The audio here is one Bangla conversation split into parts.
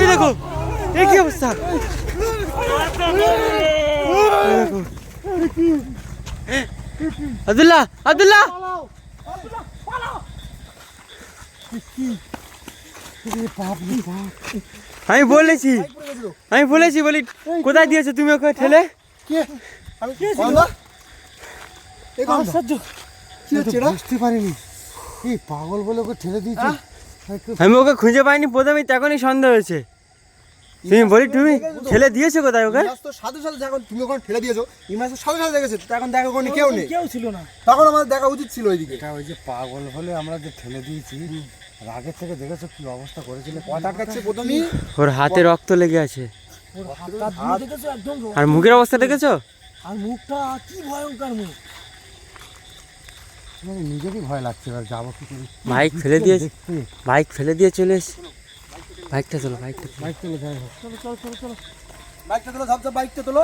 এই দেখো এই কি অবস্থা, আব্দুল্লাহ আব্দুল্লাহ আমি বলেছি বলি কোথায় দিয়েছো তুমি ওকে ঠেলে? বুঝতে পারিনি এই পাগল বলে ওকে ঠেলে দিয়েছি। আমি ওকে খুঁজে পাইনি প্রথমেই, তখনই সন্দেহ হয়েছে। তুমি বলি তুমি ঠেলে দিয়েছো কোথায় ওকে? সাথে সাথে যখন তুমি ওখানে ঠেলে দিয়েছো ইমাসের সাথে সাথে দেখেছো, তখন দেখা কোনো কেউ ছিল না, তখন আমাদের দেখা উচিত ছিল ওইদিকে। ওই যে পাগল বলে আমরা যে ঠেলে দিয়েছি, রাগের থেকে দেখেছো কি অবস্থা করেছিল, কথা কাটছে প্রথমেই, ওর হাতে রক্ত লেগে আছে, আর মুখের অবস্থা দেখেছো? আর মুখটা কি ভয়ঙ্কর মুখ, নিজেরই ভয় লাগছে। এবার যাবো কি করে? বাইক ফেলে দিয়ে চলে এসে বাইকটা তোলো, বাইক তোলো, যাই হোক চলো বাইকটা তোলো, ঝপঝপ বাইকটা তোলো,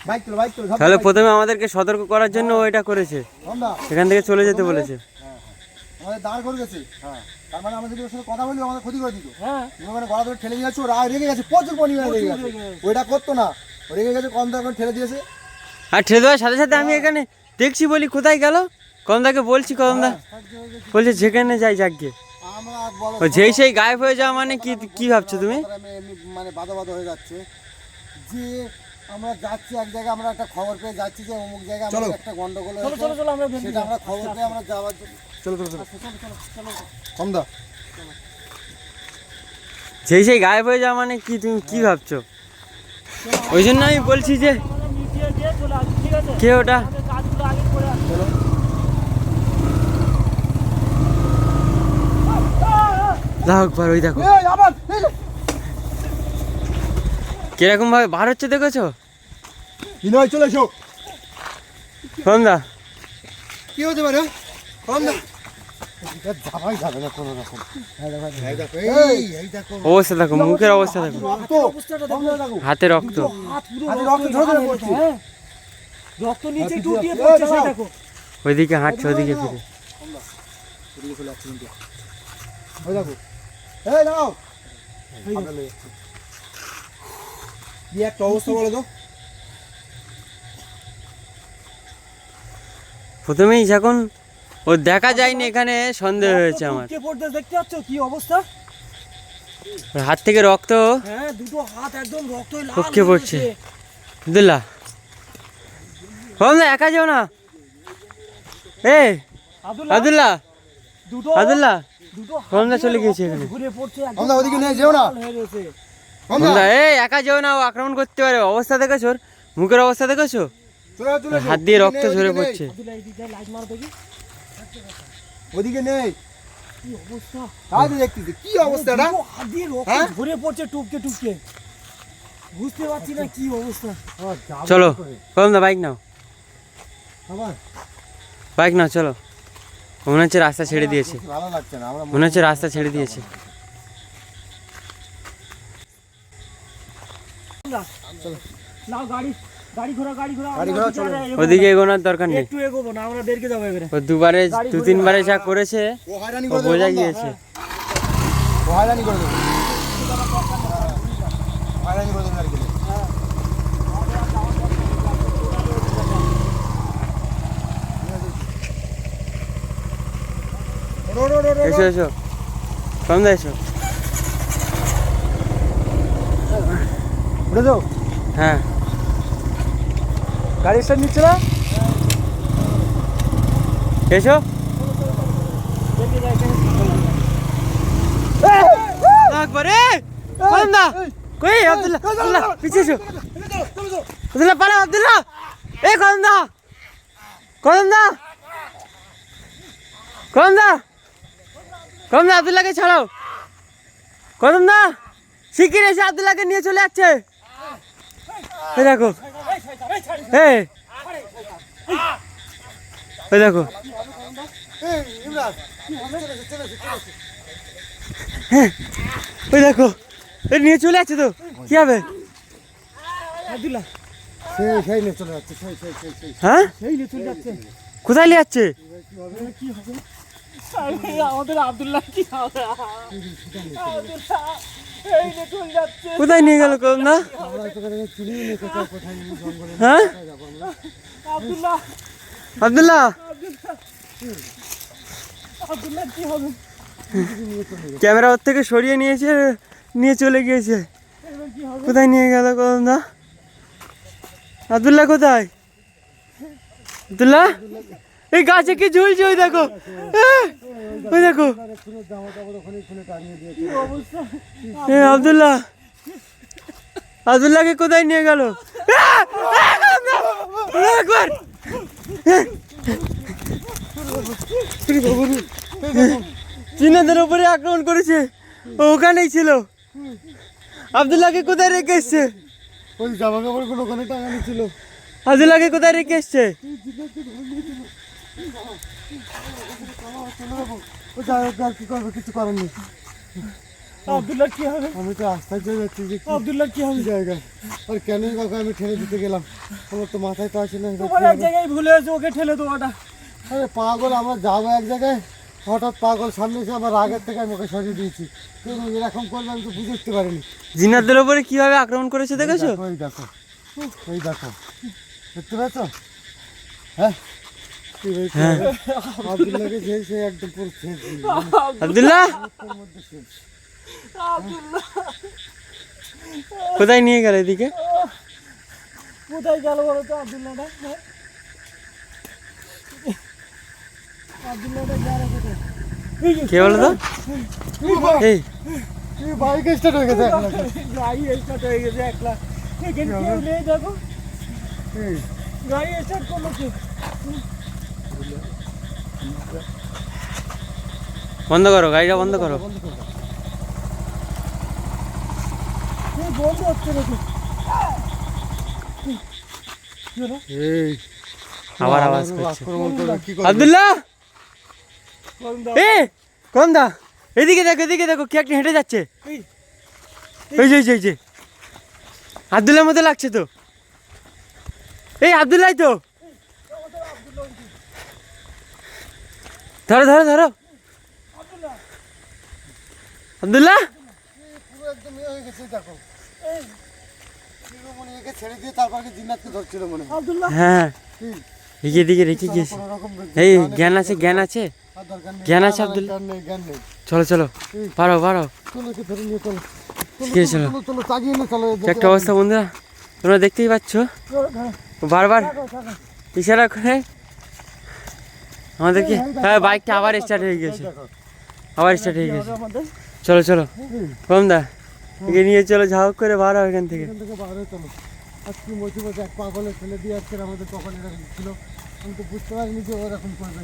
বাইক তোলো। তাহলে প্রথমে আমাদেরকে সতর্ক করার জন্য ও এটা করেছে, এখান থেকে চলে যেতে বলেছে। আমাদের দাঁড় করে গেছে, তার মানে আমাদের ওর সাথে কথা বলি আমাদের ক্ষতি করে দিত। মানে গলা ধরে ঠেলে দিয়েছে, রাগ রেগে গেছে, প্রচুর পরিমাণে রেগে গেছে, ওইটা করতো না, রেগে গেছে, কম দাম ঠেলে দিয়েছে। আর ঠেলে দেওয়ার সাথে সাথে আমি এখানে দেখছি, বলি কোথায় গেল কদমদাকে বলছি, কদমদা বলছে যেখানে যাই যাকে, যেই সেই গায়েব হয়ে যাওয়া মানে কি ভাবছো তুমি? মানে বাধা হয়ে যাচ্ছে যে আমরা যাচ্ছি এক জায়গায়, আমরা একটা খবর পেয়ে যাচ্ছি যে অমুক জায়গায় আমাদের একটা গন্ডগোল হয়েছে, সেটা আমরা খবর পেয়ে আমরা যাওয়ার জন্য চলো কম দা, যেই সেই গায়েব হয়ে যাওয়া মানে তুমি কি ভাবছো? ওই জন্য আমি বলছি যে কে ওটা, ওই দেখো কিরকম ভাবে বার হচ্ছে দেখেছো? চলে এসো। কদমদা কি হতে পারে? কদমদা যাওয়াই যাবে না কোনো রকম। অবস্থা দেখো, মুখের অবস্থা দেখো, হাতে রক্ত, রক্ত নিচে টুটিয়ে পড়ছে, সেই দেখো ওইদিকে হাঁটছে, ওইদিকে ফিরে একটা অবস্থা বলো তো। প্রথমেই যখন ও দেখা যায়নি এখানে সন্দেহ হয়েছে আমার। দেখতে পাচ্ছ কি অবস্থা, হাত থেকে রক্ত, হ্যাঁ দুটো হাত একদম রক্ত টপকে পড়ছে। আব্দুল্লাহ কদমদা একা যাও না, আব্দুল্লাহ কদমদা চলে গিয়েছে এখানে, ওদিকে নিয়ে যেও না, কদমদা একা যেও না, ও আক্রমণ করতে পারে। অবস্থা দেখেছো ওর মুখের অবস্থা দেখেছো, হাত দিয়ে রক্ত ঝরে পড়ছে। ওদিকে নেই কি অবস্থা, দেখতেছি কি অবস্থাটা, হাত দিয়ে রক্ত ঝরে পড়ছে টুপকে টুপকে, বুঝতে পারছি না কি অবস্থা। চলো কদমদা বাইক নাও, চলো। মনে হচ্ছে রাস্তা ছেড়ে দিয়েছে, ভালো লাগছে না, মনে হচ্ছে রাস্তা ছেড়ে দিয়েছে। ওদিকে এগোনোর দরকার নেই, একটু এগোবো না, আমরা বেরকে যাবো এবারে। ও দু তিনবারে যা করেছে ও বোঝা গিয়েছে। হয়রানি করে দেবে, হয়রানি করে দেবে আর কি। এসো এসো কদমদা এসো, হ্যাঁ গাড়ি স্টার্ট নিচ্ছে না, এসো। কদমদা কই? আব্দুল্লাহ পিছে এসো, আব্দুল্লাহ পালা, আব্দুল্লাহ কদমদা আব্দুল্লাহকে ছাড়াও, কদমদা শিগগির এসে আব্দুল্লাহকে নিয়ে চলে যাচ্ছে। দেখো দেখো ওই দেখো নিয়ে চলে যাচ্ছে তো, কি হবে? হ্যাঁ কোথায় নিয়ে যাচ্ছে? আমাদের আব্দুল্লাহ কি হবে? আব্দুল্লাহ, এই দেখুন যাচ্ছে। কোথায় নিয়ে গেল করন্দা? আমরা তো করে চিনি নি কোথায় কোথায় নিয়ে জঙ্গলে হ্যাঁ কোথায় যাবো আমরা। আব্দুল্লাহ, আব্দুল্লাহ আব্দুল্লাহ কি হবে? ক্যামেরা ওর থেকে সরিয়ে নিয়েছে, নিয়ে চলে গিয়েছে। এবার কি হবে? কোথায় নিয়ে গেল করন্দা? আব্দুল্লাহ কোথায়? আব্দুল্লাহ এই গাছে কি ঝুলছে, ওই দেখো, ওই দেখো। খুলে জামা কাপড় ওখানে খুলে টাঙিয়ে দিয়েছে। কি অবস্থা? এ আব্দুল্লাহ, আব্দুল্লাহকে কোথায় নিয়ে গেল? একবার চীনাদের উপরে আক্রমণ করেছে, ও ওখানেই ছিল। আব্দুল্লাহকে কোথায় রেখে এসছে? ওই জামা কাপড় গুলো ওখানে টাঙানো ছিল। আব্দুল্লাহকে কোথায় রেখে এসছে? ও যাই হোক, আর কি করবে, কিছু করার নেই। আব্দুল্লাহ কি হবে? আমি তো আশ্চর্য যাচ্ছি যে কি আব্দুল্লাহ কি হবে? জায়গা, আর কেনই কাউকে আমি ঠেলে দিতে গেলাম, আমার তো মাথায় তো আসে না। তোমার এক জায়গায় ভুলে আছে, ওকে ঠেলে দেওয়াটা। আরে পাগল, আমরা যাবো এক জায়গায়, হঠাৎ পাগল সামনে এসে আমার আগের থেকে আমি ওকে সরিয়ে দিয়েছি। কিন্তু এরকম করবে আমি তো বুঝে উঠতে পারিনি। জিনাদের উপরে কিভাবে আক্রমণ করেছে দেখেছো? ওই দেখো, ওই দেখো, দেখতে পাচ্ছ? হ্যাঁ কি হয়েছে? হ্যাঁ। আব্দুল্লাহকে সে একদম পুরো শেষ দিল। আব্দুল্লাহ মুখের মধ্যে শেষ। আব্দুল্লাহ কোথায় নিয়ে গেল এদিকে? কোথায় গেল বলো তো আব্দুল্লাহটা? হ্যাঁ? আব্দুল্লাহটা গেল কোথায়? এই যে কে বলো তো? এই এই বাইক স্টার্ট হয়ে গেছে এখন। গাড়ি স্টার্ট হয়ে গেছে একলা। এখানে কেউ নেই, দেখো এই গাড়ি স্টার্ট করলো কি? বন্ধ করো, গাড়িটা বন্ধ করো। বন্ধ করে দাও। এই বন্ধ হচ্ছে নাকি? এই আবার আওয়াজ করছে। আক্রমণ করবে, কি করবে? আব্দুল্লাহ করুন দাও। এ করন্দা, এদিকে দেখো, এদিকে দেখো, কি একটা হেঁটে যাচ্ছে। এই, এই যে আব্দুল্লাহর মতো লাগছে তো। এই আব্দুল্লাহ তো, ধরো ধরো ধরো। আব্দুল্লাহ পুরো একদম ইয়ে হয়ে গেছে, দেখো। এই শিরোমণি একে ছেড়ে দিয়ে তারপর কি জিন্নাতকে ধরছিল মনে হয়। আব্দুল্লাহ হ্যাঁ, কি? এদিকে দিকে রেখে গিয়েছে। কোনো রকম এই জ্ঞান জ্ঞান আছে, জ্ঞান আছে। আর দরকার নেই। জ্ঞান আছে না, না, আব্দুল। জ্ঞান নেই, জ্ঞান নেই। চলো চলো, পারো পারো। চলো একে ধরে নিয়ে চলো। ঠিক আছে, চলো। চলো চলো চাগিয়ে নিয়ে চলো। কি একটা অবস্থা বন্ধুরা, তোমরা দেখতেই পাচ্ছ। ও বারবার ইশারা করে আমাদেরকে। হ্যাঁ, বাইকটা আবার স্টার্ট হয়ে গেছে, আবার স্টার্ট হয়ে গেছে। আমাদের চলো চলো কমদা, একে নিয়ে চলো, ঝাঁক করে বার হও এখান থেকে। এখান থেকে বার হয়ে চলো। আজকে মোচি এক পাগলে ফেলে দিয়ে আজকে আমাদের কখন এরকম ছিল, আমি তো বুঝতে পারিনি যে ওরকম করবে।